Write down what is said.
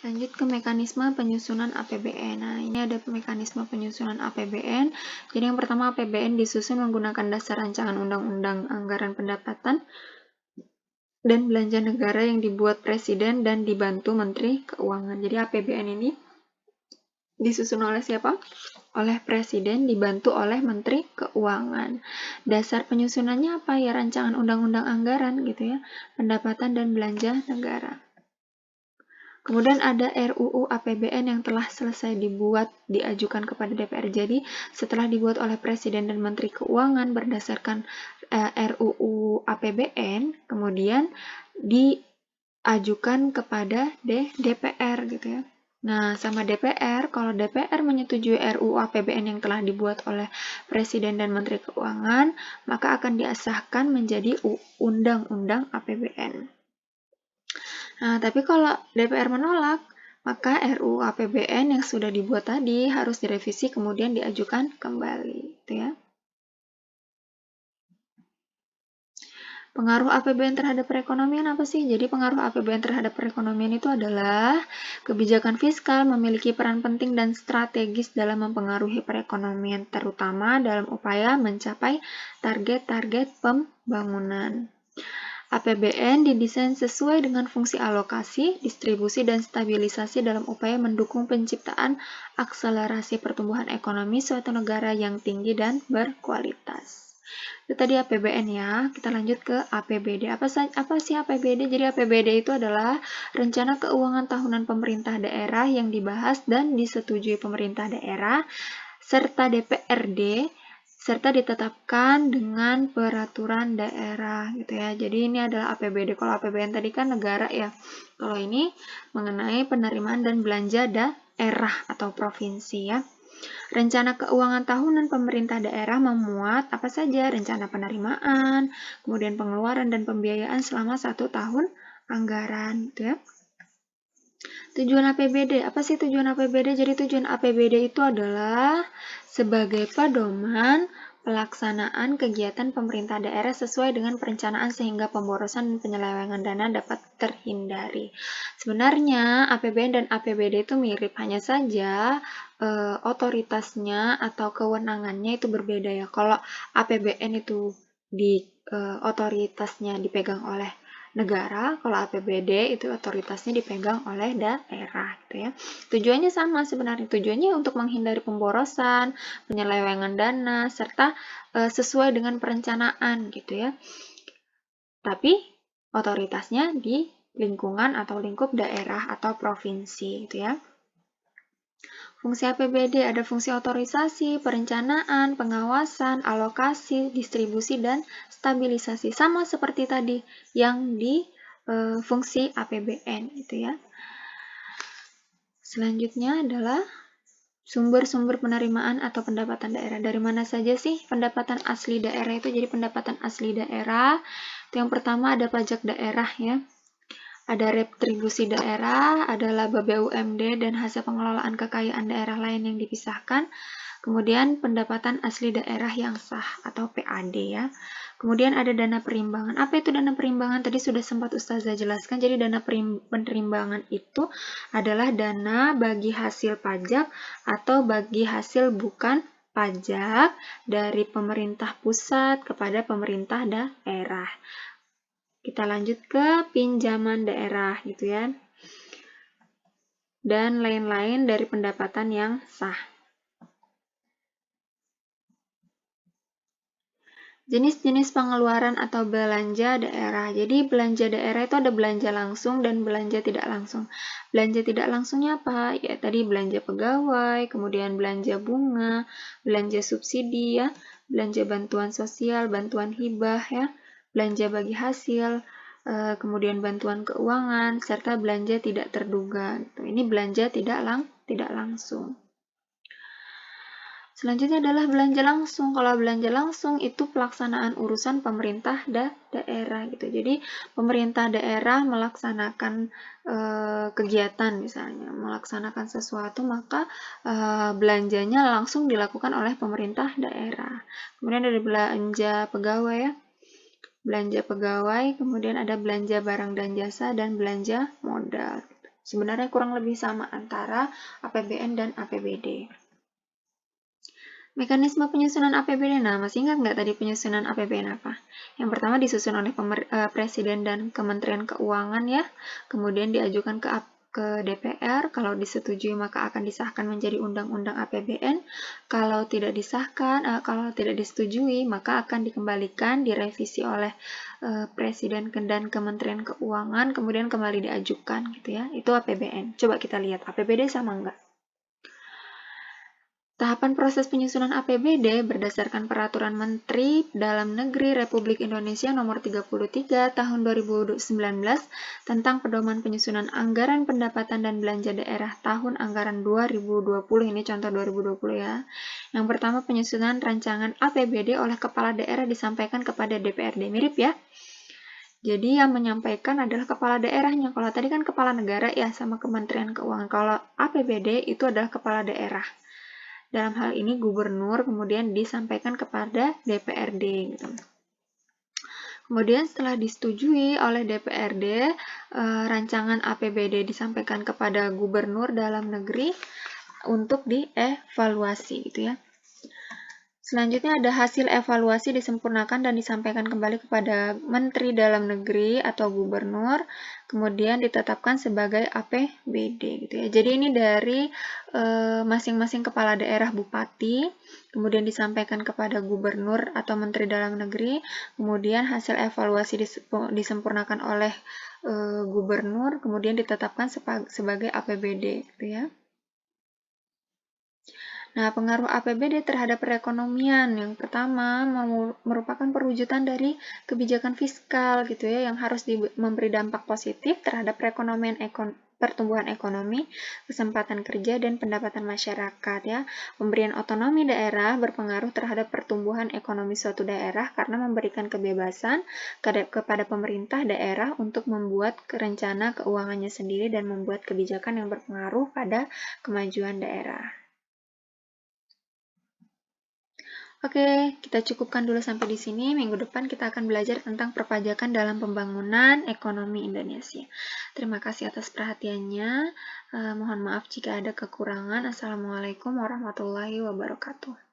Lanjut ke mekanisme penyusunan APBN. Nah, ini ada mekanisme penyusunan APBN. Jadi yang pertama, APBN disusun menggunakan dasar rancangan undang-undang anggaran pendapatan dan belanja negara yang dibuat Presiden dan dibantu Menteri Keuangan. Jadi APBN ini disusun oleh siapa? Oleh Presiden, dibantu oleh Menteri Keuangan. Dasar penyusunannya apa? Ya rancangan undang-undang anggaran gitu ya, pendapatan dan belanja negara. Kemudian ada RUU APBN yang telah selesai dibuat, diajukan kepada DPR. Jadi setelah dibuat oleh Presiden dan Menteri Keuangan berdasarkan RUU APBN, kemudian diajukan kepada DPR gitu ya. Nah, sama DPR, kalau DPR menyetujui RUU APBN yang telah dibuat oleh Presiden dan Menteri Keuangan, maka akan disahkan menjadi Undang-Undang APBN. Nah, tapi kalau DPR menolak, maka RUU APBN yang sudah dibuat tadi harus direvisi kemudian diajukan kembali, gitu ya. Pengaruh APBN terhadap perekonomian apa sih? Jadi pengaruh APBN terhadap perekonomian itu adalah kebijakan fiskal memiliki peran penting dan strategis dalam mempengaruhi perekonomian, terutama dalam upaya mencapai target-target pembangunan. APBN didesain sesuai dengan fungsi alokasi, distribusi, dan stabilisasi dalam upaya mendukung penciptaan akselerasi pertumbuhan ekonomi suatu negara yang tinggi dan berkualitas. Itu tadi APBN ya. Kita lanjut ke APBD. Apa sih APBD? Jadi APBD itu adalah rencana keuangan tahunan pemerintah daerah yang dibahas dan disetujui pemerintah daerah serta DPRD serta ditetapkan dengan peraturan daerah gitu ya. Jadi ini adalah APBD. Kalau APBN tadi kan negara ya. Kalau ini mengenai penerimaan dan belanja daerah atau provinsi ya. Rencana keuangan tahunan pemerintah daerah memuat apa saja? Rencana penerimaan, kemudian pengeluaran dan pembiayaan selama 1 tahun anggaran gitu ya. Tujuan APBD. Apa sih tujuan APBD? Jadi tujuan APBD itu adalah sebagai pedoman pelaksanaan kegiatan pemerintah daerah sesuai dengan perencanaan sehingga pemborosan dan penyelewengan dana dapat terhindari. Sebenarnya APBN dan APBD itu mirip, hanya saja otoritasnya atau kewenangannya itu berbeda ya. Kalau APBN itu otoritasnya dipegang oleh negara, kalau APBD itu otoritasnya dipegang oleh daerah gitu ya. Tujuannya sama sebenarnya, tujuannya untuk menghindari pemborosan, penyelewengan dana, serta sesuai dengan perencanaan gitu ya. Tapi otoritasnya di lingkungan atau lingkup daerah atau provinsi gitu ya. Fungsi APBD ada fungsi otorisasi, perencanaan, pengawasan, alokasi, distribusi, dan stabilisasi. Sama seperti tadi yang di fungsi APBN gitu ya. Selanjutnya adalah sumber-sumber penerimaan atau pendapatan daerah. Dari mana saja sih pendapatan asli daerah itu? Jadi pendapatan asli daerah, itu yang pertama ada pajak daerah ya. Ada retribusi daerah, ada laba BUMD dan hasil pengelolaan kekayaan daerah lain yang dipisahkan. Kemudian pendapatan asli daerah yang sah atau PAD ya. Kemudian ada dana perimbangan. Apa itu dana perimbangan? Tadi sudah sempat Ustazah jelaskan. Jadi dana perimbangan itu adalah dana bagi hasil pajak atau bagi hasil bukan pajak dari pemerintah pusat kepada pemerintah daerah. Kita lanjut ke pinjaman daerah gitu ya. Dan lain-lain dari pendapatan yang sah. Jenis-jenis pengeluaran atau belanja daerah. Jadi belanja daerah itu ada belanja langsung dan belanja tidak langsung. Belanja tidak langsungnya apa? Ya tadi belanja pegawai, kemudian belanja bunga, belanja subsidi ya, belanja bantuan sosial, bantuan hibah ya, belanja bagi hasil, kemudian bantuan keuangan, serta belanja tidak terduga. Ini belanja tidak langsung. Selanjutnya adalah belanja langsung. Kalau belanja langsung itu pelaksanaan urusan pemerintah daerah gitu. Jadi pemerintah daerah melaksanakan kegiatan misalnya, melaksanakan sesuatu, maka belanjanya langsung dilakukan oleh pemerintah daerah. Kemudian ada belanja pegawai ya. Belanja pegawai, kemudian ada belanja barang dan jasa dan belanja modal. Sebenarnya kurang lebih sama antara APBN dan APBD. Mekanisme penyusunan APBD, nah masih ingat nggak tadi penyusunan APBN apa? Yang pertama disusun oleh Presiden dan Kementerian Keuangan ya, kemudian diajukan ke DPR, kalau disetujui maka akan disahkan menjadi Undang-Undang APBN, kalau tidak disetujui maka akan dikembalikan, direvisi oleh Presiden dan Kementerian Keuangan, kemudian kembali diajukan gitu ya, itu APBN. Coba kita lihat APBD sama nggak? Tahapan proses penyusunan APBD berdasarkan Peraturan Menteri Dalam Negeri Republik Indonesia Nomor 33 Tahun 2019 tentang Pedoman Penyusunan Anggaran Pendapatan dan Belanja Daerah Tahun Anggaran 2020, ini contoh 2020 ya. Yang pertama, penyusunan rancangan APBD oleh Kepala Daerah disampaikan kepada DPRD. Mirip ya? Jadi yang menyampaikan adalah kepala daerahnya. Kalau tadi kan kepala negara ya sama Kementerian Keuangan. Kalau APBD itu adalah kepala daerah. Dalam hal ini gubernur kemudian disampaikan kepada DPRD gitu. Kemudian setelah disetujui oleh DPRD, rancangan APBD disampaikan kepada gubernur dalam negeri untuk dievaluasi gitu ya. Selanjutnya ada hasil evaluasi disempurnakan dan disampaikan kembali kepada Menteri Dalam Negeri atau Gubernur, kemudian ditetapkan sebagai APBD gitu ya. Jadi ini dari masing-masing kepala daerah bupati, kemudian disampaikan kepada Gubernur atau Menteri Dalam Negeri, kemudian hasil evaluasi disempurnakan oleh Gubernur, kemudian ditetapkan sebagai APBD gitu ya. Nah, pengaruh APBD terhadap perekonomian yang pertama merupakan perwujudan dari kebijakan fiskal gitu ya yang harus memberi dampak positif terhadap perekonomian pertumbuhan ekonomi, kesempatan kerja dan pendapatan masyarakat ya. Pemberian otonomi daerah berpengaruh terhadap pertumbuhan ekonomi suatu daerah karena memberikan kebebasan kepada pemerintah daerah untuk membuat rencana keuangannya sendiri dan membuat kebijakan yang berpengaruh pada kemajuan daerah. Oke, kita cukupkan dulu sampai di sini. Minggu depan kita akan belajar tentang perpajakan dalam pembangunan ekonomi Indonesia. Terima kasih atas perhatiannya. Mohon maaf jika ada kekurangan. Assalamualaikum warahmatullahi wabarakatuh.